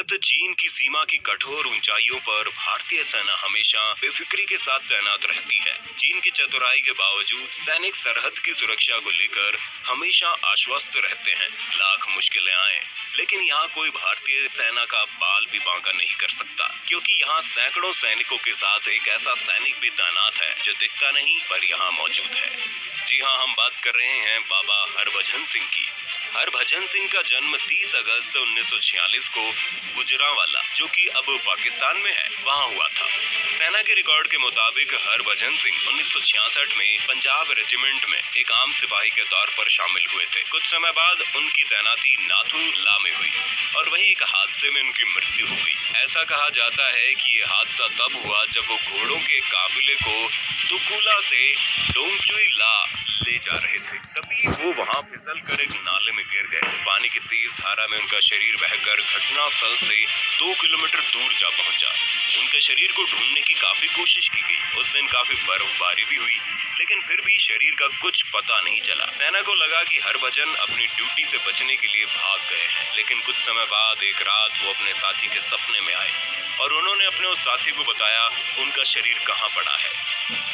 भारत चीन की सीमा की कठोर ऊंचाइयों पर भारतीय सेना हमेशा बेफिक्री के साथ तैनात रहती है। चीन की चतुराई के बावजूद सैनिक सरहद की सुरक्षा को लेकर हमेशा आश्वस्त रहते हैं। लाख मुश्किलें आए, लेकिन यहाँ कोई भारतीय सेना का बाल भी बांका नहीं कर सकता, क्योंकि यहाँ सैकड़ों सैनिकों के साथ एक ऐसा सैनिक भी तैनात है जो दिखता नहीं पर यहाँ मौजूद है। जी हाँ, हम बात कर रहे हैं बाबा हरभजन सिंह की। हरभजन सिंह का जन्म 30 अगस्त 1946 को गुजरांवाला, जो कि अब पाकिस्तान में है, वहाँ हुआ था। सेना के रिकॉर्ड के मुताबिक हरभजन सिंह 1966 में पंजाब रेजिमेंट में एक आम सिपाही के तौर पर शामिल हुए थे। कुछ समय बाद उनकी तैनाती नाथुला में हुई और वहीं एक हादसे में उनकी मृत्यु हो गई। ऐसा कहा जाता है कि ये हादसा तब हुआ जब वो घोड़ों के काफिले को तुकुला से डोंगचुई ला ले जा रहे थे। तभी वो वहाँ फिसल कर एक नाले में गिर गए। पानी की तेज धारा में उनका शरीर बहकर घटनास्थल से 2 किलोमीटर दूर जा पहुंचा। उनके शरीर को ढूंढने की काफी कोशिश की गई। उस दिन काफी बर्फबारी भी हुई, लेकिन फिर भी शरीर का कुछ पता नहीं चला। सेना को लगा कि हरभजन अपनी ड्यूटी से बचने के लिए भाग गए हैं, लेकिन कुछ समय बाद एक रात वो अपने साथी के सपने में आए और उन्होंने अपने उस साथी को बताया उनका शरीर कहाँ पड़ा है।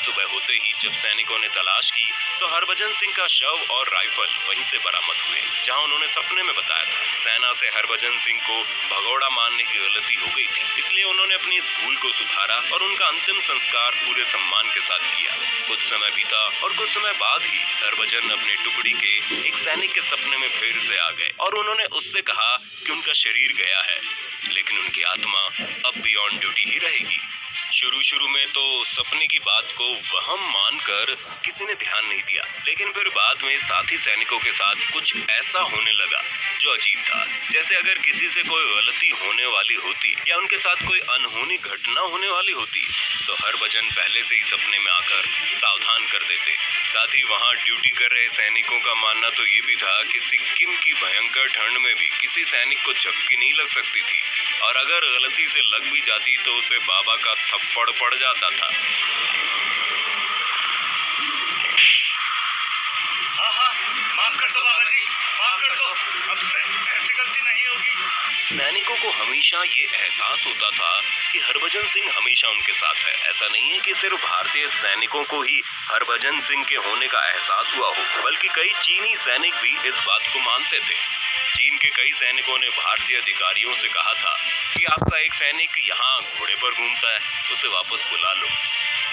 सुबह होते ही जब सैनिकों ने तलाश की तो हरभजन सिंह का शव और राइफल वहीं से बरामद हुए, जहां उन्होंने सपने में बताया था। सेना से हरभजन सिंह को भगोड़ा मारने की गलती हो गई थी, इसलिए उन्होंने अपनी इस भूल को सुधारा और उनका अंतिम संस्कार पूरे सम्मान के साथ किया। कुछ समय बीता और कुछ समय बाद ही हरभजन अपनी टुकड़ी के एक सैनिक के सपने में फिर से आ गए और उन्होंने उससे कहा कि उनका शरीर गया है, लेकिन उनकी आत्मा अब भी ऑन ड्यूटी ही रहेगी। शुरू में तो सपने की बात को वहम मानकर किसी ने ध्यान नहीं दिया, लेकिन फिर बाद में साथी सैनिकों के साथ कुछ ऐसा होने लगा जो अजीब था। जैसे अगर किसी से कोई गलती होने वाली होती या उनके साथ कोई अनहोनी घटना होने वाली होती तो हरभजन पहले से ही सपने में आकर सावधान कर देते। साथ ही वहाँ ड्यूटी कर रहे सैनिकों का मानना तो ये भी था कि सिक्किम की भयंकर ठंड में भी किसी सैनिक को झपकी नहीं लग सकती थी, और अगर गलती से लग भी जाती तो उसे बाबा का थप्पड़ पड़ जाता था। हाँ, माफ कर दो बाबा जी, माफ कर दो, अब ऐसी गलती नहीं होगी। सैनिकों को हमेशा ये एहसास होता था कि हरभजन सिंह हमेशा उनके साथ है। ऐसा नहीं है कि सिर्फ भारतीय सैनिकों को ही हरभजन सिंह के होने का एहसास हुआ हो, बल्कि कई चीनी सैनिक भी इस बात को मानते थे। चीन के कई सैनिकों ने भारतीय अधिकारियों से कहा था कि आपका एक सैनिक यहाँ घोड़े पर घूमता है, उसे वापस बुला लो।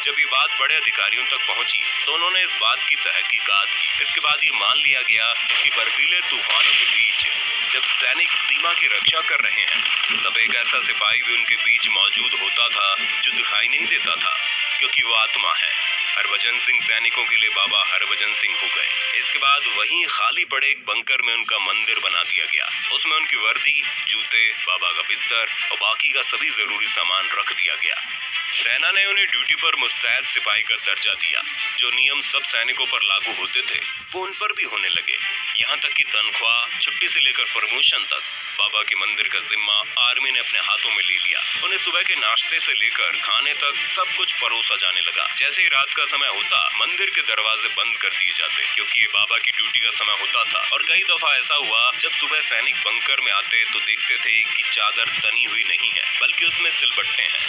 जब ये बात बड़े अधिकारियों तक पहुंची तो उन्होंने इस बात की तहकीकात की। इसके बाद ये मान लिया गया कि बर्फीले तूफानों के बीच जब सैनिक सीमा की रक्षा कर रहे हैं तब एक ऐसा सिपाही भी उनके बीच मौजूद होता था जो दिखाई नहीं देता था, क्योंकि वो आत्मा है। हरभजन सिंह सैनिकों के लिए बाबा हरभजन सिंह हो गए। इसके बाद वहीं खाली पड़े एक बंकर में उनका मंदिर बना दिया गया। उसमें उनकी वर्दी, जूते, बाबा का बिस्तर और बाकी का सभी जरूरी सामान रख दिया गया। सेना ने उन्हें ड्यूटी पर मुस्तैद सिपाही का दर्जा दिया। जो नियम सब सैनिकों पर लागू होते थे वो उन पर भी होने लगे। यहाँ तक कि तनख्वाह, छुट्टी से लेकर प्रमोशन तक बाबा के मंदिर का जिम्मा आर्मी ने अपने हाथों में ले लिया। उन्हें सुबह के नाश्ते से लेकर खाने तक सब कुछ परोसा जाने लगा। जैसे ही रात का समय होता मंदिर के दरवाजे बंद कर दिए जाते, क्योंकि ये बाबा की ड्यूटी का समय होता था। और कई दफा ऐसा हुआ जब सुबह सैनिक बंकर में आते तो देखते थे कि चादर तनी हुई नहीं है, बल्कि उसमें सिलबट्टे हैं।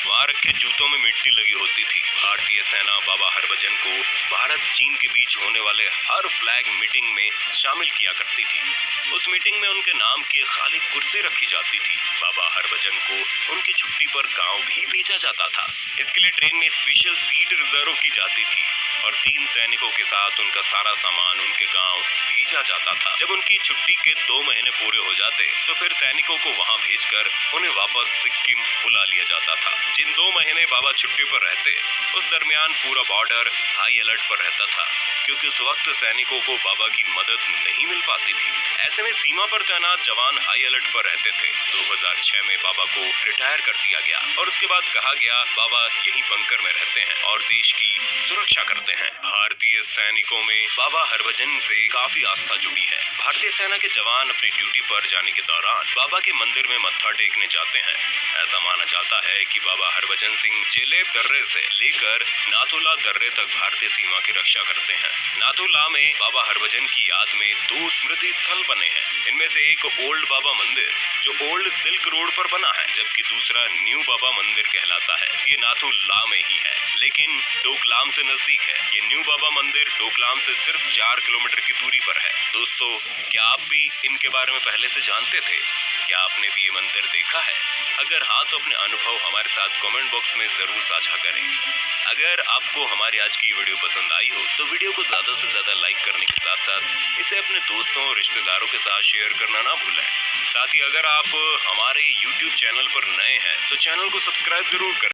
वहाँ रखे जूतों में मिट्टी लगी होती थी। भारतीय सेना बाबा हरभजन को भारत चीन के बीच होने वाले हर फ्लैग मीटिंग में शामिल किया करती थी। उस मीटिंग में उनके नाम की खाली कुर्सी रखी जाती थी। बाबा हरभजन को उनकी छुट्टी पर गांव भी भेजा जाता था। इसके लिए ट्रेन में स्पेशल सीट रिजर्व की जाती थी और 3 सैनिकों के साथ उनका सारा सामान उनके गांव भेजा जाता था। जब उनकी छुट्टी के 2 महीने पूरे हो जाते तो फिर सैनिकों को वहां भेजकर उन्हें वापस सिक्किम बुला लिया जाता था। जिन 2 महीने बाबा छुट्टी पर रहते उस दरमियान पूरा बॉर्डर हाई अलर्ट पर रहता था, क्योंकि उस वक्त सैनिकों को बाबा की मदद नहीं मिल पाती थी। ऐसे में सीमा पर तैनात जवान हाई अलर्ट पर रहते थे। 2006 में बाबा को रिटायर कर दिया गया और उसके बाद कहा गया बाबा यहीं बंकर फिक्र में रहते हैं और देश की सुरक्षा करते हैं। भारतीय सैनिकों में बाबा हरभजन से काफी आस्था जुड़ी है। भारतीय सेना के जवान अपनी ड्यूटी पर जाने के दौरान बाबा के मंदिर में मत्था टेकने जाते हैं। ऐसा माना जाता है कि बाबा हरभजन सिंह चेलेब दर्रे से लेकर नाथुला दर्रे तक भारतीय सीमा की रक्षा करते हैं। नाथुला में बाबा हरभजन की याद में 2 स्मृति स्थल बने हैं। इनमें से एक ओल्ड बाबा मंदिर जो ओल्ड सिल्क रोड पर बना है, जबकि दूसरा न्यू बाबा मंदिर कहलाता है। ये नाथुला में ही है, लेकिन डोकलाम से नजदीक है। ये न्यू बाबा मंदिर डोकलाम से सिर्फ 4 किलोमीटर की दूरी पर है। दोस्तों, क्या आप भी इनके बारे में पहले से जानते थे? क्या आपने भी ये मंदिर देखा है? अगर हाँ, तो अपने अनुभव हमारे साथ कमेंट बॉक्स में जरूर साझा करें। अगर आपको हमारी आज की वीडियो पसंद आई हो तो वीडियो को ज्यादा से ज्यादा लाइक करने के साथ साथ इसे अपने दोस्तों और रिश्तेदारों के साथ शेयर करना ना भूलें। साथ ही अगर आप हमारे YouTube चैनल पर नए हैं तो चैनल को सब्सक्राइब जरूर करें।